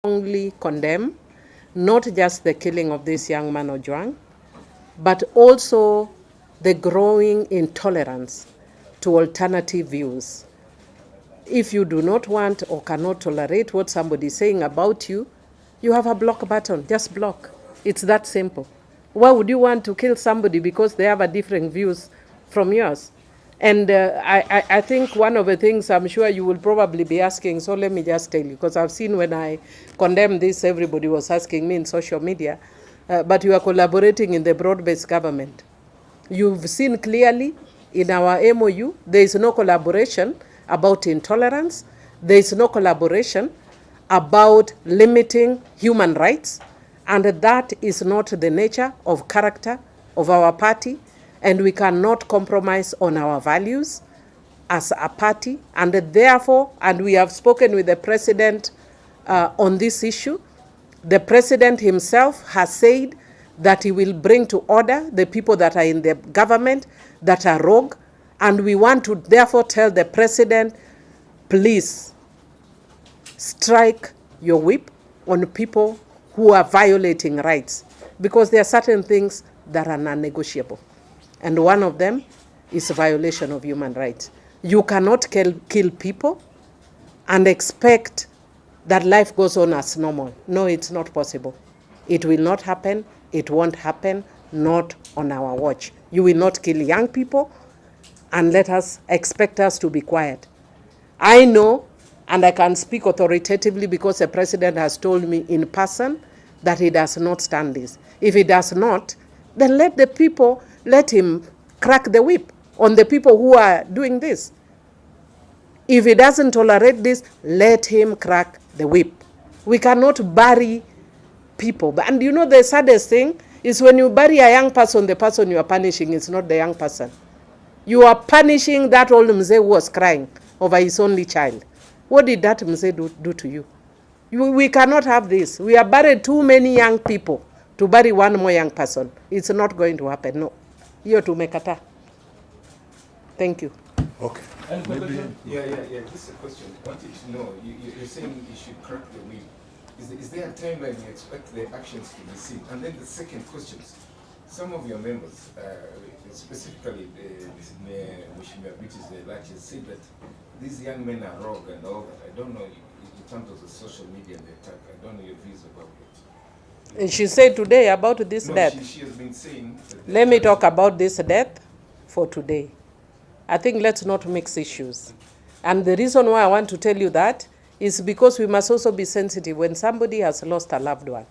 strongly condemn not just the killing of this young man Ajwang, but also the growing intolerance to alternative views. If you do not want or cannot tolerate what somebody is saying about you, you have a block button. Just block. It's that simple. Why would you want to kill somebody because they have a different views from yours? And I think one of the things I'm sure you will probably be asking, so let me just tell you, because I've seen when I condemned this, everybody was asking me in social media, but you are collaborating in the broad-based government. You've seen clearly in our MOU, there is no collaboration about intolerance. There is no collaboration about limiting human rights. And that is not the nature of character of our party. And we cannot compromise on our values as a party. And therefore, and we have spoken with the president on this issue, the president himself has said that he will bring to order the people that are in the government that are rogue. And we want to therefore tell the president, please strike your whip on people who are violating rights, because there are certain things that are non-negotiable. And one of them is a violation of human rights. You cannot kill people and expect that life goes on as normal. No, it's not possible. It will not happen. It won't happen, not on our watch. You will not kill young people and let us expect us to be quiet. I know, and I can speak authoritatively because the president has told me in person that he does not stand this. If he does not, then let him crack the whip on the people who are doing this. If he doesn't tolerate this, let him crack the whip. We cannot bury people. And you know the saddest thing is when you bury a young person, the person you are punishing is not the young person. You are punishing that old Mzee who was crying over his only child. What did that Mzee do to you? We cannot have this. We have buried too many young people to bury one more young person. It's not going to happen. No. Hiyo tumekata. Thank you. Okay. Maybe. Yeah. Just a question. I wanted to know, you're saying you should crack the whip. Is there a timeline you expect the actions to be seen? And then the second question, some of your members, specifically which is the largest, said that these young men are rogue and all that. I don't know, in terms of the social media and the attack, I don't know your views about it. And she said today about this death. She has been saying... Let me talk about this death for today. I think let's not mix issues. And the reason why I want to tell you that is because we must also be sensitive when somebody has lost a loved one.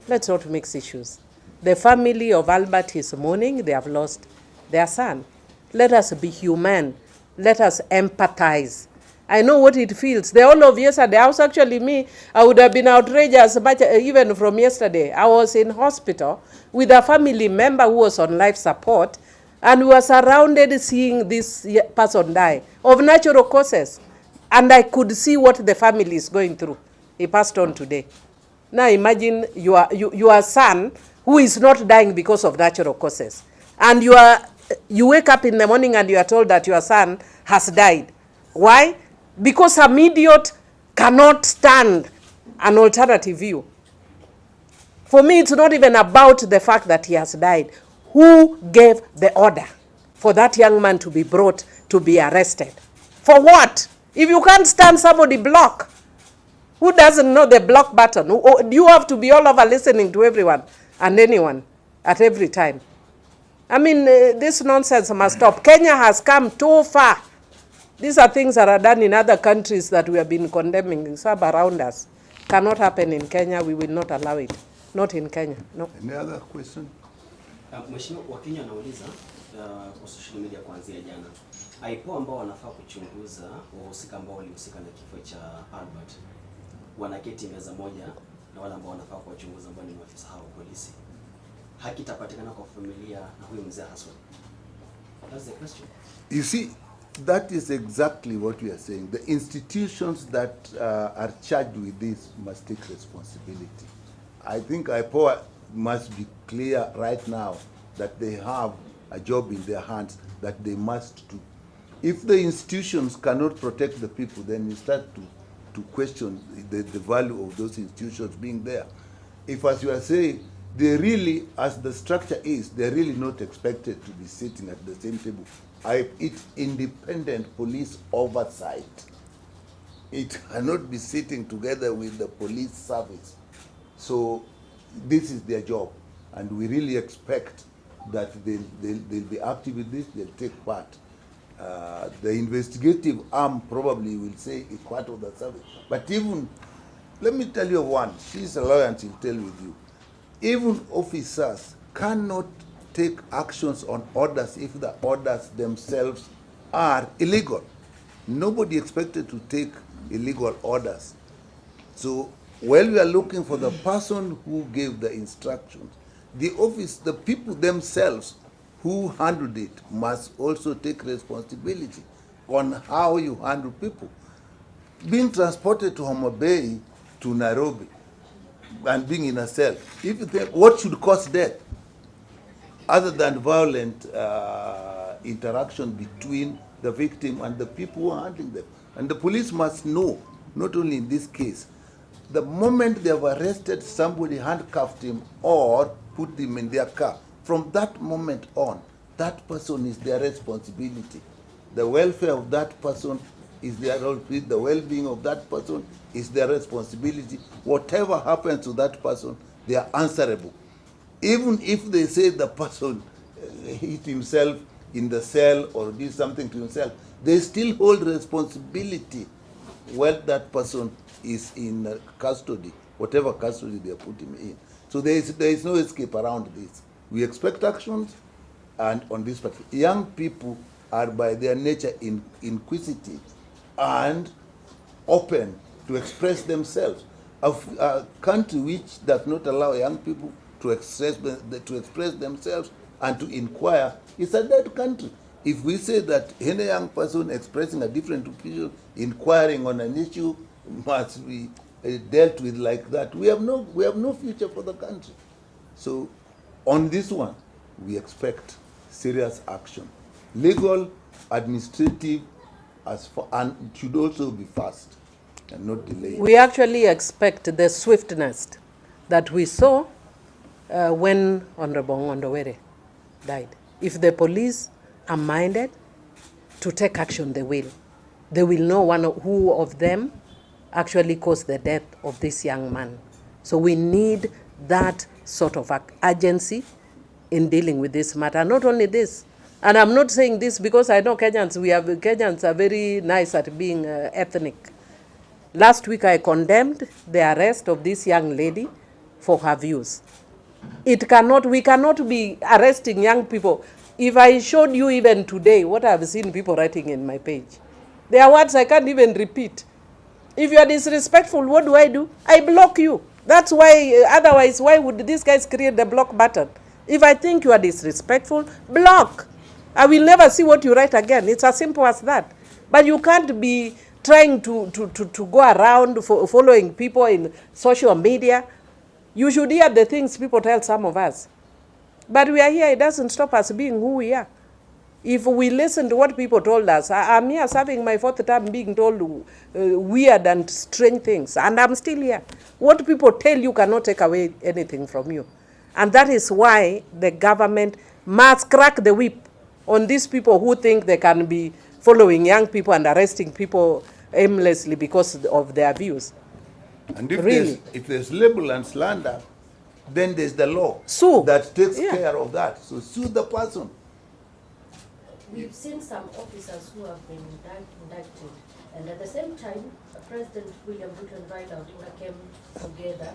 Let's not mix issues. The family of Albert is mourning. They have lost their son. Let us be human. Let us empathize. I know what it feels. The whole of yesterday, I was actually I would have been outraged as much, even from yesterday. I was in hospital with a family member who was on life support, and we were surrounded seeing this person die of natural causes. And I could see what the family is going through. He passed on today. Now imagine your son who is not dying because of natural causes. And you wake up in the morning and you are told that your son has died. Why? Because some idiot cannot stand an alternative view. For me, it's not even about the fact that he has died. Who gave the order for that young man to be brought to be arrested? For what? If you can't stand somebody, block. Who doesn't know the block button? You have to be all over listening to everyone and anyone at every time. I mean, this nonsense must stop. Kenya has come too far. These are things that are done in other countries that we have been condemning. Some around us. Cannot happen in Kenya. We will not allow it. Not in Kenya. No. Any other question? Mheshimiwa, Wakenya wanauliza kwa social media kuanzia jana. IPOA ambao wanafaa kuchunguza wahusika ambao walihusika na kifo cha Albert. Wanaketi meza moja na wale ambao wanafaa kuwachunguza ambao ni maafisa hao polisi. Haki itapatikana kwa familia na huyo mzee haswa. That's the question. You see, that is exactly what we are saying. The institutions that are charged with this must take responsibility. I think IPOA must be clear right now that they have a job in their hands that they must do. If the institutions cannot protect the people, then you start to to question the value of those institutions being there. If, as you are saying, they really, as the structure is, they're really not expected to be sitting at the same table. It's independent police oversight. It cannot be sitting together with the police service. So this is their job, and we really expect that they'll be active with this, they'll take part. The investigative arm probably will say it's part of the service. But even, let me tell you one, she's a lawyer and she'll tell with you, even officers cannot take actions on orders if the orders themselves are illegal. Nobody expected to take illegal orders. So while we are looking for the person who gave the instructions, the people themselves who handled it must also take responsibility on how you handle people. Being transported to Homa Bay to Nairobi and being in a cell, if you think what should cause death other than violent interaction between the victim and the people who are handling them. And the police must know, not only in this case, the moment they have arrested somebody, handcuffed him, or put him in their car, from that moment on, that person is their responsibility. The welfare of that person is their responsibility. The well-being of that person is their responsibility. Whatever happens to that person, they are answerable. Even if they say the person hit himself in the cell or did something to himself, they still hold responsibility while that person is in custody, whatever custody they put him in. So there is no escape around this. We expect actions, and on this part, young people are by their nature inquisitive and open to express themselves. A country which does not allow young people to express themselves and to inquire is a dead country. If we say that any young person expressing a different opinion, inquiring on an issue, must be dealt with like that, we have no future for the country. So on this one, we expect serious action, legal, administrative, and it should also be fast and not delayed. We actually expect the swiftness that we saw when Honorable Ondowere died. If the police are minded to take action, they will. They will know who of them actually caused the death of this young man. So we need that sort of urgency in dealing with this matter. Not only this, and I'm not saying this because I know Kenyans are very nice at being ethnic. Last week I condemned the arrest of this young lady for her views. We cannot be arresting young people. If I showed you even today what I've seen people writing in my page, there are words I can't even repeat. If you are disrespectful, what do? I block you. That's why, otherwise, why would these guys create the block button? If I think you are disrespectful, block. I will never see what you write again. It's as simple as that. But you can't be trying to go around following people in social media. You should hear the things people tell some of us. But we are here, it doesn't stop us being who we are. If we listen to what people told us, I'm here serving my fourth term being told weird and strange things, and I'm still here. What people tell you cannot take away anything from you. And that is why the government must crack the whip on these people who think they can be following young people and arresting people aimlessly because of their views. And if, really, if there's libel and slander, then there's the law that takes care of that. So sue the person. We've seen some officers who have been indicted, and at the same time, President William Ruto and Raila came together,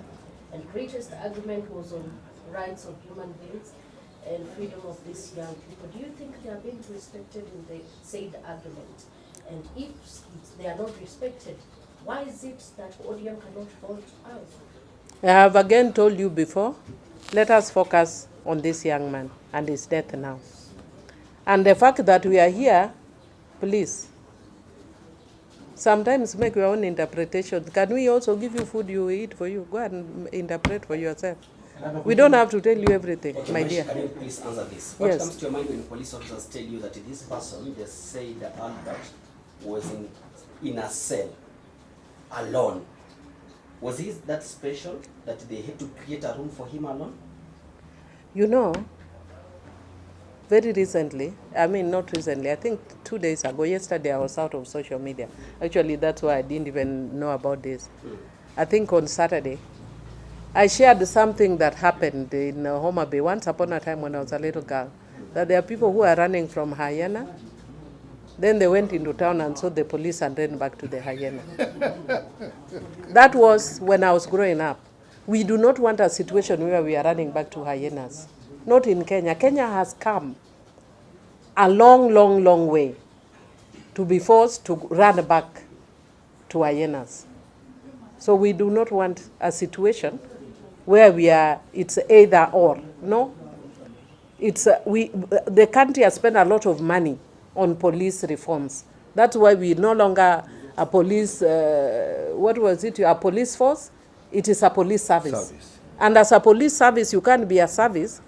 and greatest argument was on rights of human beings and freedom of these young people. Do you think they are being respected in the said argument? And if they are not respected, why is it that Odhiambo cannot vote out? I have again told you before, let us focus on this young man and his death now. And the fact that we are here, please, sometimes make your own interpretation. Can we also give you food you eat for you? Go and interpret for yourself. We don't have to tell you everything, okay, my dear. Can you please answer this? Yes. What comes to your mind when police officers tell you that this person, they say that Albert was in a cell alone. Was he that special that they had to create a room for him alone? You know, very recently, I mean not recently, I think 2 days ago, yesterday I was out of social media. Actually, that's why I didn't even know about this. I think on Saturday, I shared something that happened in Homa Bay once upon a time when I was a little girl, that there are people who are running from hyena. Then they went into town and saw the police and ran back to the hyena. That was when I was growing up. We do not want a situation where we are running back to hyenas. Not in Kenya. Kenya has come a long way to be forced to run back to hyenas. So we do not want a situation where it's either or. No, the country has spent a lot of money on police reforms. That's why we no longer a police, a police force? It is a police service. And as a police service, you can't be a service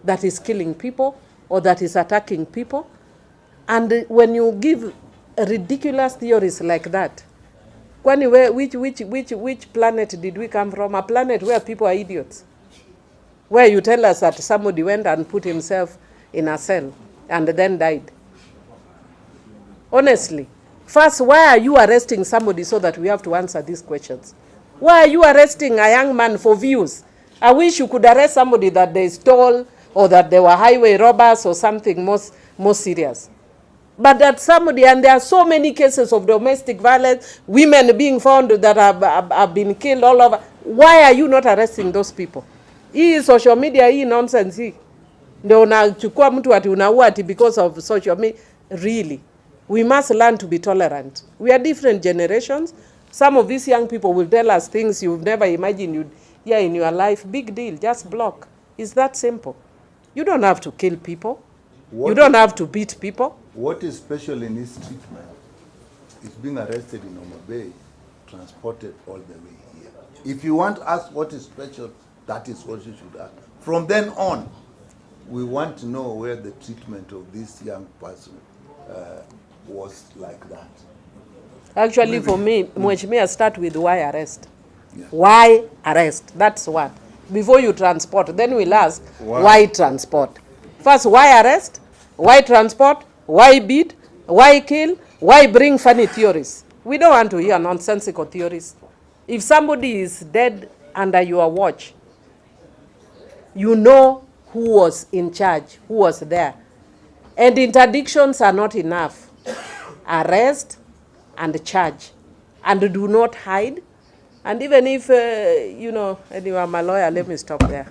that is killing people or that is attacking people. And when you give ridiculous theories like that, which planet did we come from? A planet where people are idiots. Where you tell us that somebody went and put himself in a cell and then died. Honestly, first, why are you arresting somebody so that we have to answer these questions? Why are you arresting a young man for views? I wish you could arrest somebody that they stole or that they were highway robbers or something more serious. But that somebody, and there are so many cases of domestic violence, women being found that have been killed all over. Why are you not arresting those people? Hii social media, hii nonsense hii. Ndio unachukua mtu ati unaua ati because of social media. Really? We must learn to be tolerant. We are different generations. Some of these young people will tell us things you've never imagined you'd hear in your life. Big deal, just block. It's that simple. You don't have to kill people. You don't have to beat people. What is special in his treatment is being arrested in Homa Bay, transported all the way here. If you want to ask what is special, that is what you should ask. From then on, we want to know where the treatment of this young person was like that. Actually, for me, Mheshimiwa, start with why arrest. Yeah. Why arrest? That's what. Before you transport, then we'll ask why transport. First, why arrest? Why transport? Why beat? Why kill? Why bring funny theories? We don't want to hear nonsensical theories. If somebody is dead under your watch, you know who was in charge, who was there. And interdictions are not enough. Arrest and charge. And do not hide. And even if, anyway, I'm a lawyer, let me stop there.